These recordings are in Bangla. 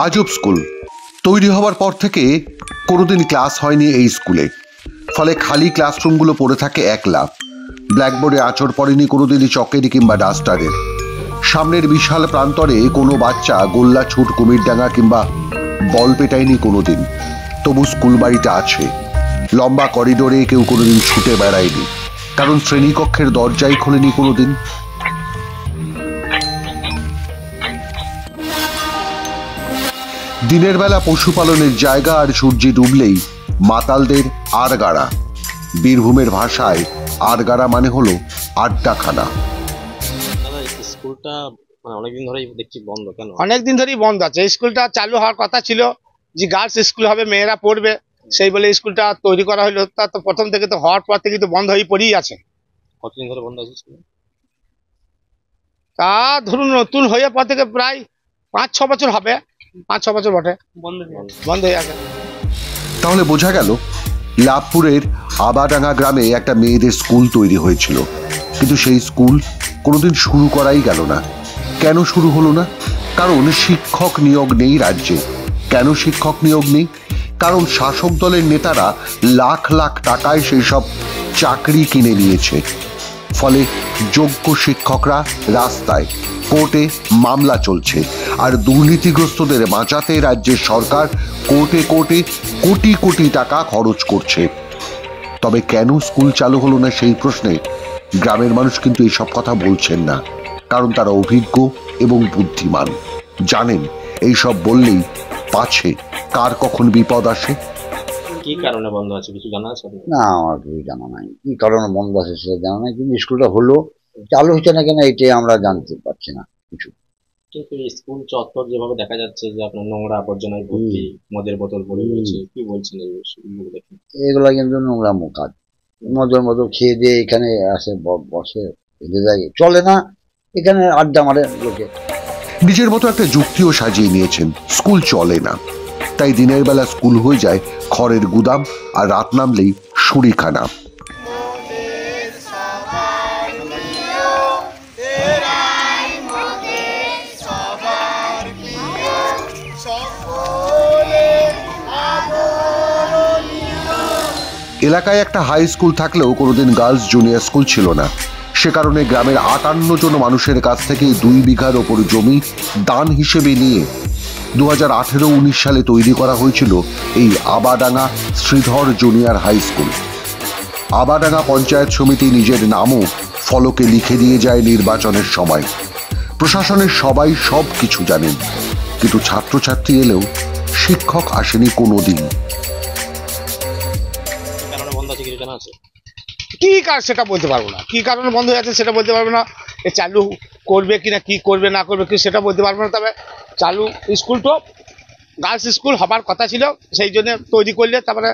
আজব স্কুল তৈরি হওয়ার পর থেকে কোনোদিন ক্লাস হয়নি এই স্কুলে। ফলে খালি ক্লাসরুমগুলো পড়ে থাকে একলা। ব্ল্যাকবোর্ডে আঁচড় পড়েনি কোনোদিনই চকের কিংবা ডাস্টারের। সামনের বিশাল প্রান্তরে কোনো বাচ্চা গোল্লা ছুট, কুমিরডাঙ্গা কিংবা বল পেটায়নি কোনোদিন। তবু স্কুল বাড়িটা আছে। লম্বা করিডোরে কেউ কোনোদিন ছুটে বেড়ায়নি, কারণ শ্রেণীকক্ষের দরজাই খোলেনি কোনোদিন। দিনের বেলা পশুপালনের জায়গা, আর সূর্যে ডুবলেই মাতালদের আড়গাড়া। বীরভূমের ভাষায় আড়গাড়া মানে হলো আড্ডাখানা। স্কুলটা অনেকদিন ধরেই দেখছি বন্ধ। কেন? অনেকদিন ধরেই বন্ধ আছে। স্কুলটা চালু হওয়ার কথা ছিল যে গার্লস স্কুল হবে, মেয়েরা পড়বে, সেই বলে স্কুলটা তৈরি করা হলো। তা তো প্রথম থেকে তো হওয়ার পর থেকে তো বন্ধ হয়ে পড়েই আছে। কতদিন ধরে বন্ধ আছে স্কুল? তা ধরুন নতুন হয়ে পর থেকে প্রায় 5-6 বছর হবে। 5-6 বছর বটে বন্ধ হয়ে আছে। তাহলে বোঝা গেল লাভপুরের আবাডাঙ্গা গ্রামে একটা মেয়েদের স্কুল তৈরি হয়েছিল, কিন্তু সেই স্কুল কোনোদিন শুরু করাই গেল না। কেন শুরু হলো না? কারণ শিক্ষক নিয়োগ নেই রাজ্যে। কেন শিক্ষক নিয়োগ নেই? কারণ শাসক দলের নেতারা লাখ লাখ টাকায় সেই সব চাকরি কিনে নিয়েছে। ফলে যোগ্য শিক্ষকরা রাস্তায়, কোর্টে মামলা চলছে, আর দুর্নীতিগ্রস্তদের বাঁচাতে রাজ্যের সরকার কোর্টে কোর্টে কোটি কোটি টাকা খরচ করছে। তবে কেন স্কুল চালু হলো না সেই প্রশ্নে গ্রামের মানুষ কিন্তু এইসব কথা বলছেন না, কারণ তারা অভিজ্ঞ এবং বুদ্ধিমান। জানেন এইসব বললেই পাছে কার কখন বিপদ আসে। কি কারণে বন্ধ আছে কিছু জানা আছে? না, আমার কিছু জানা নাই। কি কারণে বন্ধ আছে সেটা জানা নাই, কিন্তু স্কুলটা হলো, চালু হচ্ছে না কেন এটাই আমরা জানতে পারছি না কিছু। কিন্তু স্কুল চত্বর যেভাবে দেখা যাচ্ছে যে আপনার নোংরা আবর্জনায় ভর্তি, মদের বোতল পড়ে রয়েছে, কি বলছেন এই বিষয়গুলো দেখে? এগুলা কিন্তু নোংরা কাজ। মদের মতো খেয়ে দিয়ে এখানে আসে, বসে, এদের যায়, চলে না, এখানে আড্ডা মারে লোকে। নিজের মতো একটা যুক্তিও সাজিয়ে নিয়েছেন, স্কুল চলে না, তাই দিনের বেলা স্কুল হয়ে যায় খড়ের গুদাম, আর রাত নামলেই শুঁড়িখানা। এলাকায় একটা হাই স্কুল থাকলেও কোনোদিন গার্লস জুনিয়র স্কুল ছিল না। সে কারণে গ্রামের 58 জন মানুষের কাছ থেকে 2 বিঘার ওপর জমি দান হিসেবে নিয়ে 2018-19 সালে তৈরি করা হয়েছিল এই Abadanga Sridhar junior high school. Abadanga panchayat সমিতি নিজের নামও ফলকে লিখে দিয়ে যায় নির্বাচনের সময়। প্রশাসনের সবাই সব কিছু জানেন, কিন্তু ছাত্রছাত্রী এলেও শিক্ষক আসেনি কোনোদিন। কি কাজ সেটা বলতে পারবো না, কি কারণে বন্ধ হয়ে আছে সেটা বলতে পারবো না। এ চালু করবে কিনা, কি করবে না করবে কি সেটা বলতে পারবো না। তবে চালু স্কুল তো গার্লস স্কুল হবার কথা ছিল, সেই জন্য তৈরি করলে তারপরে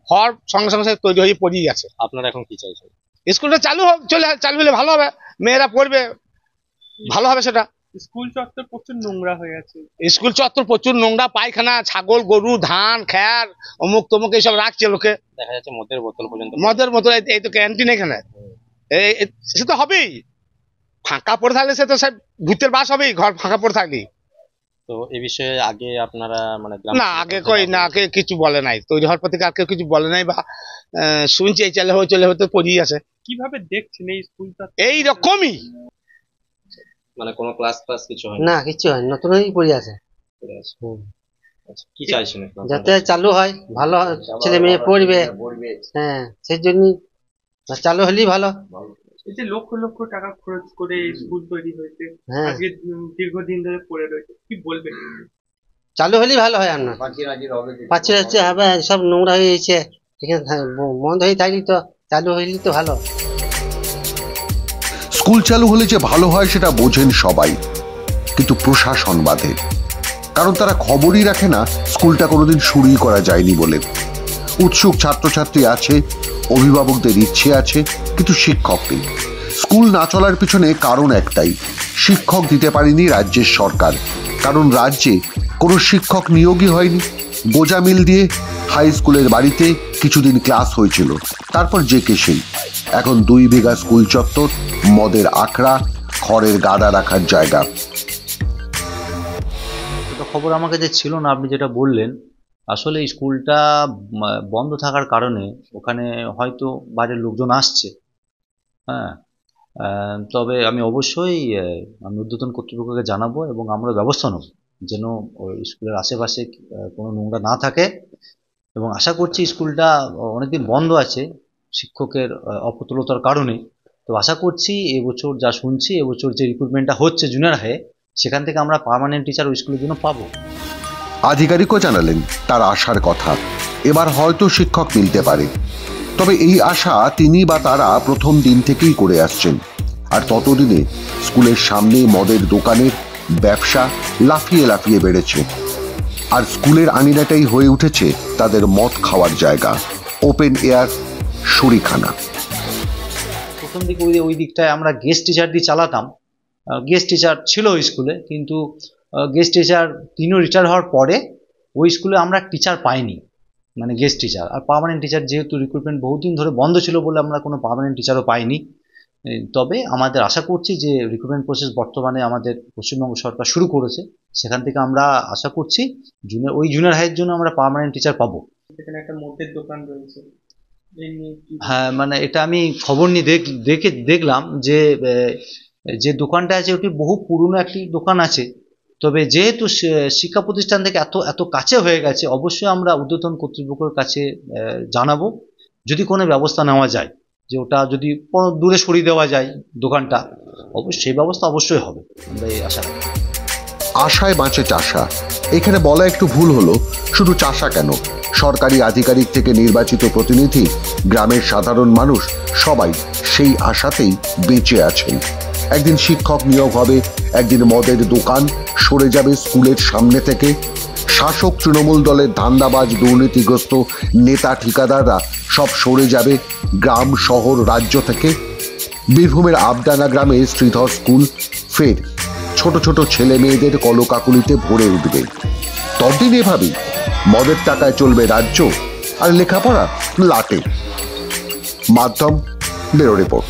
হওয়ার সঙ্গে সঙ্গে তৈরি হয়ে পড়েই আছে। আপনারা এখন কি চাইছেন? স্কুলটা চালু হলে ভালো হবে, মেয়েরা পড়বে, ভালো হবে সেটা। স্কুল চত্বর প্রচুর নোংরা হয়ে আছে। স্কুল চত্বর প্রচুর নোংরা, পায়খানা, ছাগল গরু, ধান খ্যার, অমুক তমুক এইসব রাখছে লোকে। দেখা যাচ্ছে মদের বোতল পর্যন্ত। মদের বোতল, এই তো ক্যান্টিন এখানে, সে তো হবেই। ফাঁকা পড়ে থাকলে সে তো সব ভূতের বাস হবেই, ঘর ফাঁকা পড়ে থাকলে। তো এই বিষয়ে আগে আপনারা না, আগে আগে কিছু বলে নাই। তৈরি হওয়ার পর থেকে আর কেউ কিছু বলে নাই, বা শুনছি এই চলে হয়তো পড়েই আছে। কিভাবে দেখছেন এই স্কুলটা? এই রকমই, কোনো ক্লাস কিছু হয় না, কিছু হয়, নতুন হয়েই পড়ে আছে। কি চাইছেন? যাতে চালু হয়, ভালো ছেলে মেয়ে পড়বে, হ্যাঁ, সেই জন্যই চালু হলেই ভালো। এই যে লক্ষ লক্ষ টাকা খরচ করে স্কুল তৈরি হয়েছে, আজকে দীর্ঘদিন ধরে পড়ে রয়েছে, কি বলবেন? চালু হলেই ভালো হয়। আর না পাচ্ছি হবে, সব নোংরা হয়ে গেছে, বন্ধ হয়ে থাকলি তো, চালু হইলি তো ভালো। স্কুল চালু হলে যে ভালো হয় সেটা বোঝেন সবাই, কিন্তু প্রশাসন বাদে, কারণ তারা খবরই রাখে না স্কুলটা কোনোদিন শুরুই করা যায়নি বলে। উৎসুক ছাত্রছাত্রী আছে, অভিভাবকদের ইচ্ছে আছে, কিন্তু শিক্ষক নেই। স্কুল না চলার পিছনে কারণ একটাই, শিক্ষক দিতে পারেনি রাজ্যের সরকার। কারণ রাজ্যে কোনো শিক্ষক নিয়োগই হয়নি। গোজামিল দিয়ে হাই স্কুলের বাড়িতে কিছুদিন ক্লাস হয়েছিল, তারপর যে কে সেই। এখন 2 বিঘা স্কুল চত্বর, মদের আখড়া, খড়ের গাদা রাখার জায়গা। খবর আমাকে যে ছিল না, আপনি যেটা বললেন, আসলে স্কুলটা বন্ধ থাকার কারণে ওখানে হয়তো বাইরের লোকজন আসছে। হ্যাঁ, তবে আমি অবশ্যই আমি ঊর্ধ্বতন কর্তৃপক্ষকে জানাবো এবং আমরা ব্যবস্থা নেব যেন ওই স্কুলের আশেপাশে কোনো নোংরা না থাকে। এবং আশা করছি স্কুলটা অনেকদিন বন্ধ আছে শিক্ষকের অপতুলতার কারণে, তো আশা করছি এবছর যা শুনছি, এবছর যে রিক্রুটমেন্টটা হচ্ছে জুনিয়র হাই, সেখান থেকে আমরা পার্মানেন্ট টিচার ওই স্কুলের জন্য পাবো। আধিকারিকও জানালেন তার আশার কথা, এবার হয়তো শিক্ষক মিলতে পারে। তবে এই আশা তিনি বা তারা প্রথম দিন থেকেই করে আসছেন, আর ততদিনে স্কুলের সামনে মদের দোকানের ব্যবসা লাফিয়ে লাফিয়ে বেড়েছে, আর স্কুলের আঙিনাটাই হয়ে উঠেছে তাদের মদ খাওয়ার জায়গা, ওপেন এয়ার শরীখানা। প্রথম দিকে ওই দিকটায় আমরা গেস্ট টিচার দিয়ে চালাতাম। গেস্ট টিচার ছিল ওই স্কুলে, কিন্তু গেস্ট টিচার তিনিও রিটায়ার হওয়ার পরে ওই স্কুলে আমরা টিচার পাইনি, মানে গেস্ট টিচার। আর পার্মানেন্ট টিচার যেহেতু রিক্রুটমেন্ট বহুদিন ধরে বন্ধ ছিল বলে আমরা কোনো পার্মানেন্ট টিচারও পাইনি। তবে আমাদের আশা করছি যে রিক্রুটমেন্ট প্রসেস বর্তমানে আমাদের পশ্চিমবঙ্গ সরকার শুরু করেছে, সেখান থেকে আমরা আশা করছি জুনিয়র হাইয়ের জন্য আমরা পার্মানেন্ট টিচার পাবো। এখানে একটা মদের দোকান রয়েছে। হ্যাঁ, মানে এটা আমি খবর নিয়ে দেখলাম যে দোকানটা আছে ওটি বহু পুরনো একটি দোকান আছে। তবে যেহেতু শিক্ষা প্রতিষ্ঠান থেকে এত কাছে হয়ে গেছে, অবশ্যই আমরা ঊর্ধ্বতন কর্তৃপক্ষের কাছে জানাবো যদি কোনো ব্যবস্থা নেওয়া যায়, যে ওটা যদি কোনো দূরে সরিয়ে দেওয়া যায় দোকানটা, অবশ্যই সেই ব্যবস্থা অবশ্যই হবে, আমরা এই আশা রাখি। আশায় বাঁচে চাষা, এখানে বলা একটু ভুল হলো। শুধু চাষা কেন, সরকারি আধিকারিক থেকে নির্বাচিত প্রতিনিধি, গ্রামের সাধারণ মানুষ সবাই সেই আশাতেই বেঁচে আছেন। একদিন শিক্ষক নিয়োগ হবে, একদিন মদের দোকান সরে যাবে স্কুলের সামনে থেকে, শাসক তৃণমূল দলের ধান্দাবাজ দুর্নীতিগ্রস্ত নেতা ঠিকাদাররা সব সরে যাবে গ্রাম শহর রাজ্য থেকে। বীরভূমের আবডাঙ্গা গ্রামে শ্রীধর স্কুল ফের ছোট ছোট ছেলে মেয়েদের কলকাকুলিতে ভরে উঠবে। ততদিন এভাবেই মদের টাকায় চলবে রাজ্য, আর লেখাপড়া লাটে। মাধ্যম ব্যুরো রিপোর্ট।